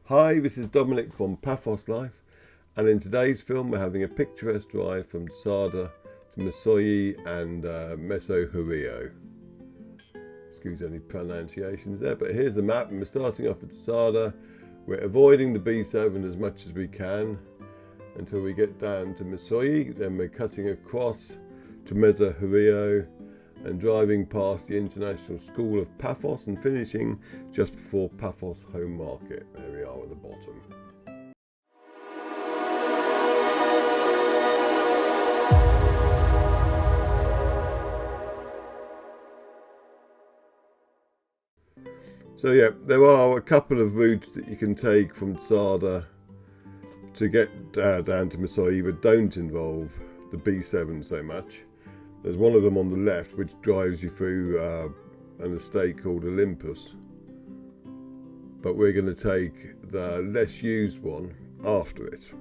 Hi, this is Dominic from Paphos Life, and in today's film we're having a picturesque drive from Tsada to Mesogi and Mesa Chorio. Excuse any pronunciations there, but here's the map, and we're starting off at Tsada. We're avoiding the B7 as much as we can until we get down to Mesogi, then we're cutting across to Mesa Chorio and driving past the International School of Paphos and finishing just before Paphos Home Market. There we are at the bottom. So yeah, there are a couple of routes that you can take from Tsada to get down to Mesogi that don't involve the B7 so much. There's one of them on the left which drives you through an estate called Olympus, but we're going to take the less used one after it,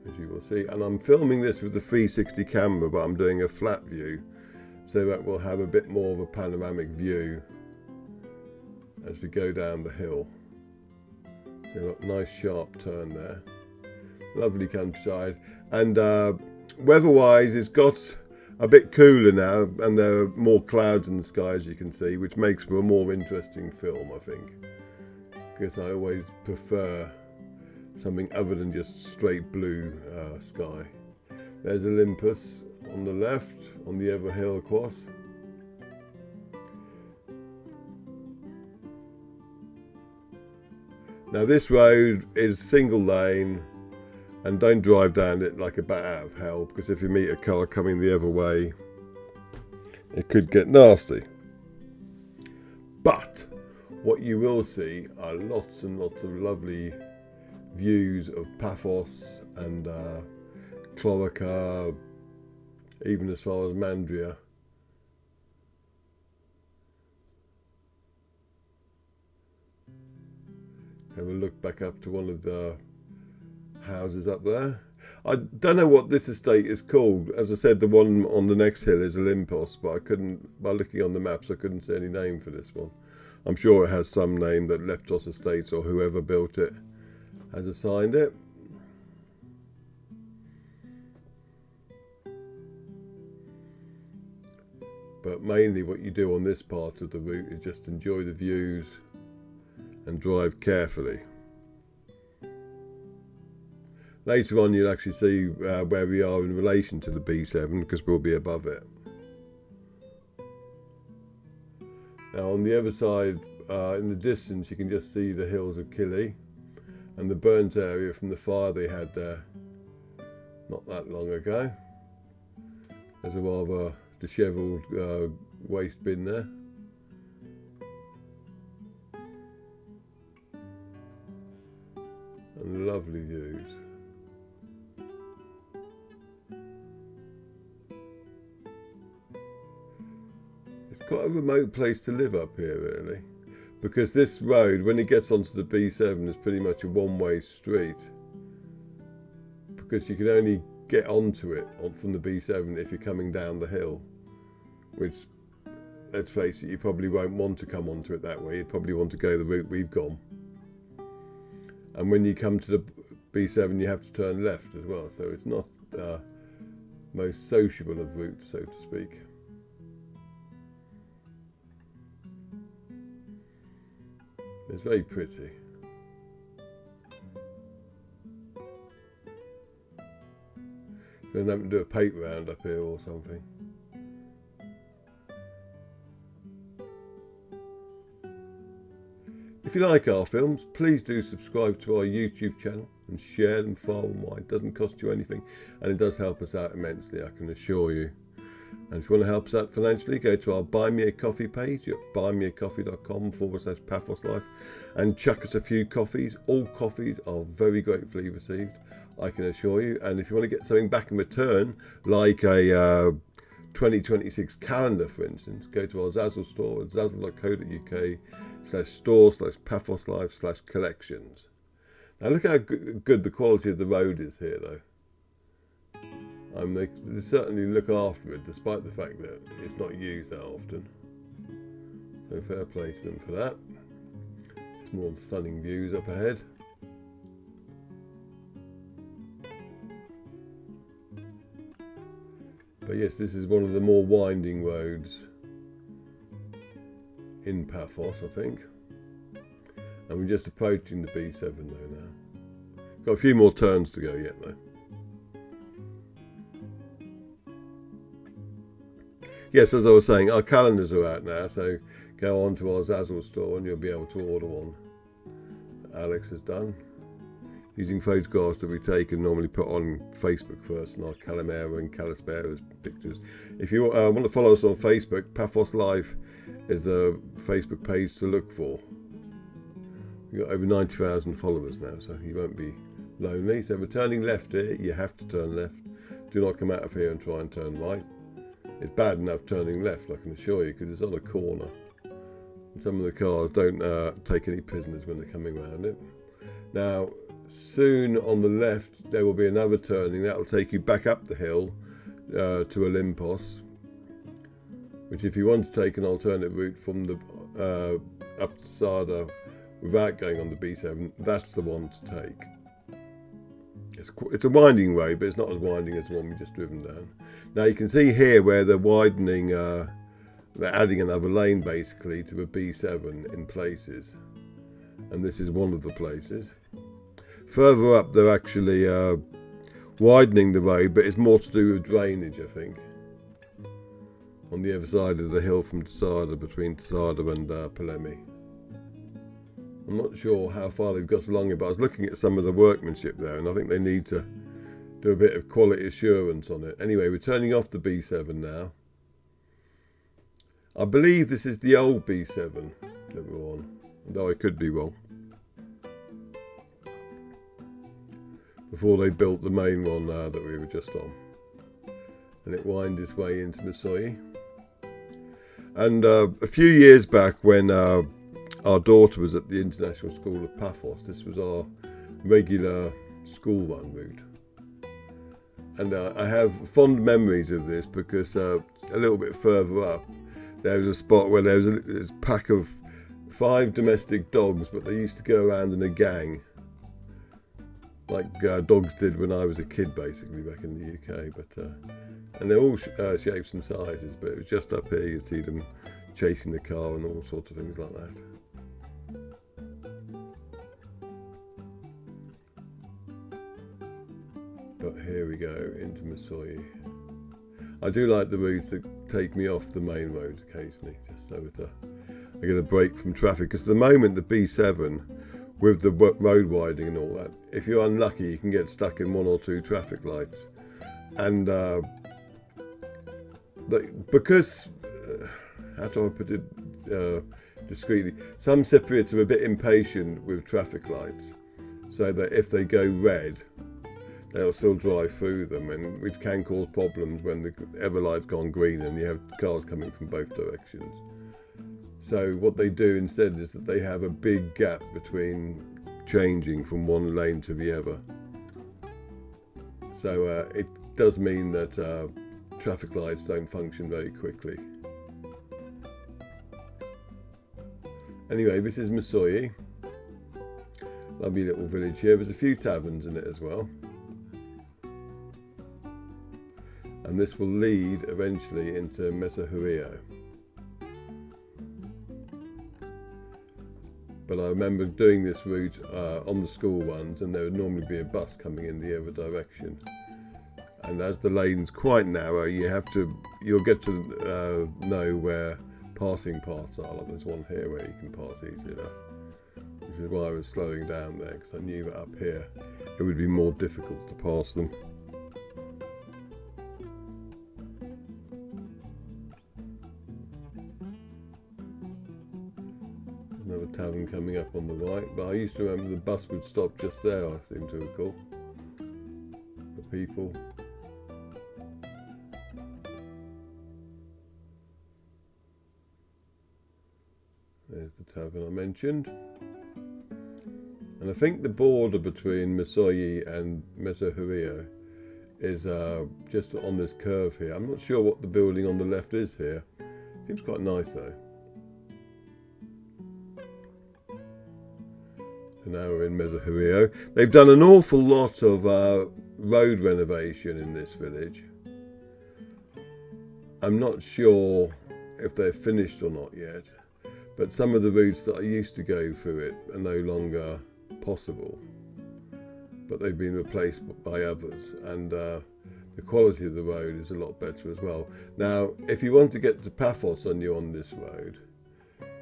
as you will see. And I'm filming this with the 360 camera, but I'm doing a flat view so that we'll have a bit more of a panoramic view as we go down the hill. So a nice sharp turn there, lovely countryside, and weather-wise it's got a bit cooler now, and there are more clouds in the sky, as you can see, which makes for a more interesting film, I think, because I always prefer something other than just straight blue sky. There's Olympus on the left, on the other hill across. Now this road is single lane, and don't drive down it like a bat out of hell, because if you meet a car coming the other way, it could get nasty. But what you will see are lots and lots of lovely views of Paphos and Clorica, even as far as Mandria. Have a look back up to one of the houses up there. I don't know what this estate is called. As I said, the one on the next hill is Olympus, but I couldn't, by looking on the maps, I couldn't see any name for this one. I'm sure it has some name that Leptos Estates or whoever built it has assigned it. But mainly what you do on this part of the route is just enjoy the views and drive carefully. Later on you'll actually see where we are in relation to the B7, because we'll be above it. Now on the other side, in the distance, you can just see the hills of Kili and the burnt area from the fire they had there not that long ago. There's a rather dishevelled waste bin there. And lovely views. It's quite a remote place to live up here, really, because this road, when it gets onto the B7, is pretty much a one-way street, because you can only get onto it from the B7 if you're coming down the hill, which, let's face it, you probably won't want to come onto it that way. You'd probably want to go the route we've gone. And when you come to the B7, you have to turn left as well, so it's not the most sociable of routes, so to speak. It's very pretty. We're going to do a paint round up here or something. If you like our films, please do subscribe to our YouTube channel and share them far and wide. It doesn't cost you anything, and it does help us out immensely, I can assure you. And if you want to help us out financially, go to our Buy Me a Coffee page at buymeacoffee.com/PaphosLife and chuck us a few coffees. All coffees are very gratefully received, I can assure you. And if you want to get something back in return, like a 2026 calendar, for instance, go to our Zazzle store at zazzle.co.uk/store/PaphosLife/collections. Now look how good the quality of the road is here, though. They certainly look after it, despite the fact that it's not used that often. So fair play to them for that. Some more stunning views up ahead. But yes, this is one of the more winding roads in Paphos, I think. And we're just approaching the B7 though now. Got a few more turns to go yet though. Yes, as I was saying, our calendars are out now, so go on to our Zazzle store and you'll be able to order one. Alex has done. Using photographs that we take and normally put on Facebook first, and our Calimera and Calispera's pictures. If you want to follow us on Facebook, Paphos Live is the Facebook page to look for. We've got over 90,000 followers now, so you won't be lonely. So we're turning left here. You have to turn left. Do not come out of here and try and turn right. It's bad enough turning left, I can assure you, because it's on a corner. And some of the cars don't take any prisoners when they're coming around it. Now, soon on the left, there will be another turning. That will take you back up the hill to Olympos. Which, if you want to take an alternate route from the up to Tsada without going on the B7, that's the one to take. It's a winding road, but it's not as winding as the one we just driven down. Now you can see here where they're widening, they're adding another lane basically to the B7 in places. And this is one of the places. Further up they're actually widening the road, but it's more to do with drainage, I think. On the other side of the hill from Tsada, between Tsada and Polemi. I'm not sure how far they've got along it, but I was looking at some of the workmanship there, and I think they need to do a bit of quality assurance on it. Anyway, we're turning off the B7 now. I believe this is the old B7 that we're on, though I could be wrong. Before they built the main one that we were just on. And it winds its way into Mesogi. And a few years back when our daughter was at the International School of Paphos, this was our regular school run route. And I have fond memories of this because a little bit further up, there was a spot where there was a pack of 5 domestic dogs, but they used to go around in a gang, like dogs did when I was a kid, basically, back in the UK. But and they're all shapes and sizes, but it was just up here you'd see them chasing the car and all sorts of things like that. But here we go into Mesogi. I do like the routes that take me off the main roads occasionally, just so that I get a break from traffic. Because at the moment, the B7, with the road widening and all that, if you're unlucky, you can get stuck in 1 or 2 traffic lights. And because, how do I put it discreetly, some Cypriots are a bit impatient with traffic lights, so that if they go red, they'll still drive through them, and which can cause problems when the ever light's gone green and you have cars coming from both directions. So what they do instead is that they have a big gap between changing from one lane to the other. So it does mean that traffic lights don't function very quickly. Anyway, this is Mesogi. Lovely little village here. There's a few taverns in it as well. And this will lead eventually into Mesa Chorio. But I remember doing this route on the school ones, and there would normally be a bus coming in the other direction. And as the lane's quite narrow, you'll get to know where passing parts are. Like there's one here where you can pass easily enough, which is why I was slowing down there, because I knew that up here it would be more difficult to pass them. Another tavern coming up on the right, but I used to remember the bus would stop just there, I seem to recall. The people. There's the tavern I mentioned. And I think the border between Mesogi and Mesa Chorio is just on this curve here. I'm not sure what the building on the left is here. Seems quite nice though. So now we're in Mesa Chorio. They've done an awful lot of road renovation in this village. I'm not sure if they're finished or not yet, but some of the routes that I used to go through it are no longer possible, but they've been replaced by others, and the quality of the road is a lot better as well. Now, if you want to get to Paphos and you're on this road,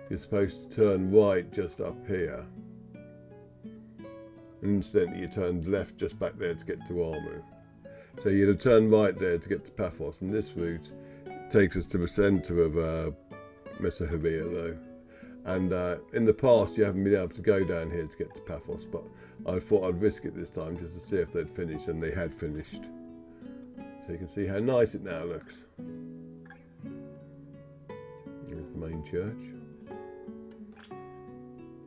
you're supposed to turn right just up here, and incidentally you turned left just back there to get to Armu. So you'd have turned right there to get to Paphos, and this route takes us to the centre of Mesa Chorio though. And in the past you haven't been able to go down here to get to Paphos, but I thought I'd risk it this time just to see if they'd finished, and they had finished. So you can see how nice it now looks. There's the main church.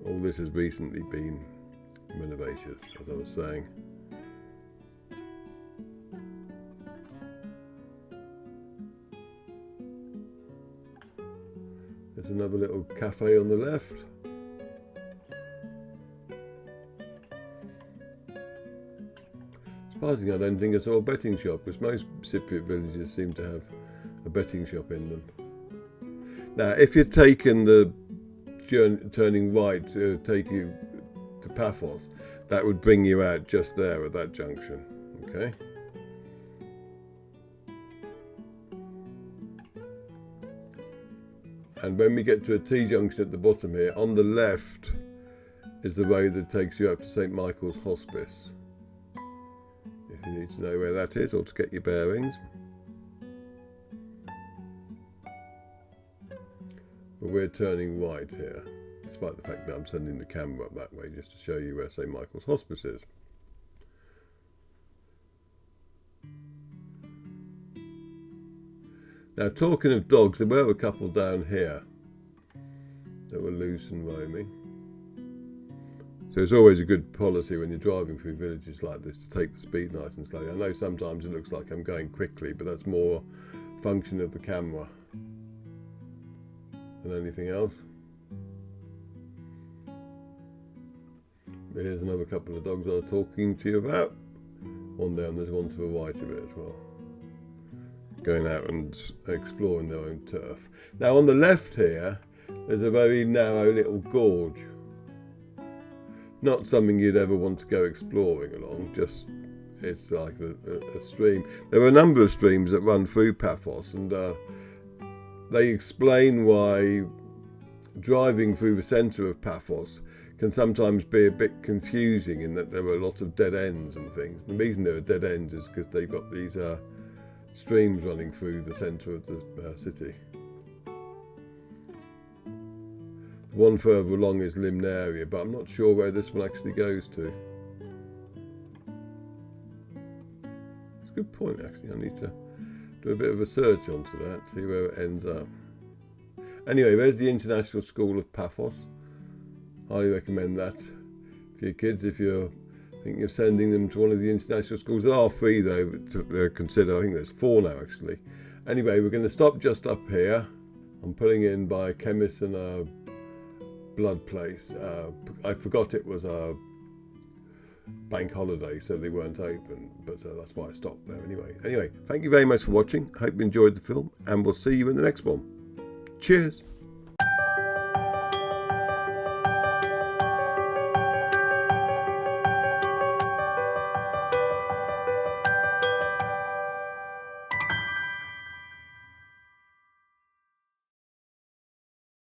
All this has recently been renovated, as I was saying. There's another little cafe on the left. Surprisingly, I don't think I saw a betting shop, because most Cypriot villages seem to have a betting shop in them. Now, if you're taking the journey, turning right to take you to Paphos, that would bring you out just there at that junction. Okay. And when we get to a T-junction at the bottom here, on the left is the road that takes you up to St. Michael's Hospice. If you need to know where that is, or to get your bearings. But we're turning right here, despite the fact that I'm sending the camera up that way just to show you where St. Michael's Hospice is. Now, talking of dogs, there were a couple down here that were loose and roaming. So it's always a good policy when you're driving through villages like this to take the speed nice and slowly. I know sometimes it looks like I'm going quickly, but that's more a function of the camera than anything else. Here's another couple of dogs I was talking to you about. One there, and there's one to the right of it as well, going out and exploring their own turf. Now on the left here, there's a very narrow little gorge. Not something you'd ever want to go exploring along, just it's like a stream. There are a number of streams that run through Paphos, and they explain why driving through the centre of Paphos can sometimes be a bit confusing, in that there are a lot of dead ends and things. The reason there are dead ends is because they've got these streams running through the centre of the city. One further along is Limnaria, but I'm not sure where this one actually goes to. It's a good point, actually. I need to do a bit of a search onto that, see where it ends up. Anyway, there's the International School of Paphos. Highly recommend that for your kids if you're thinking of sending them to one of the international schools. They are free though, but to consider. I think there's 4 now actually. Anyway, we're going to stop just up here. I'm pulling in by a chemist and a blood place. I forgot it was a bank holiday, so they weren't open, but that's why I stopped there anyway. Thank you very much for watching. I hope you enjoyed the film, and we'll see you in the next one. Cheers.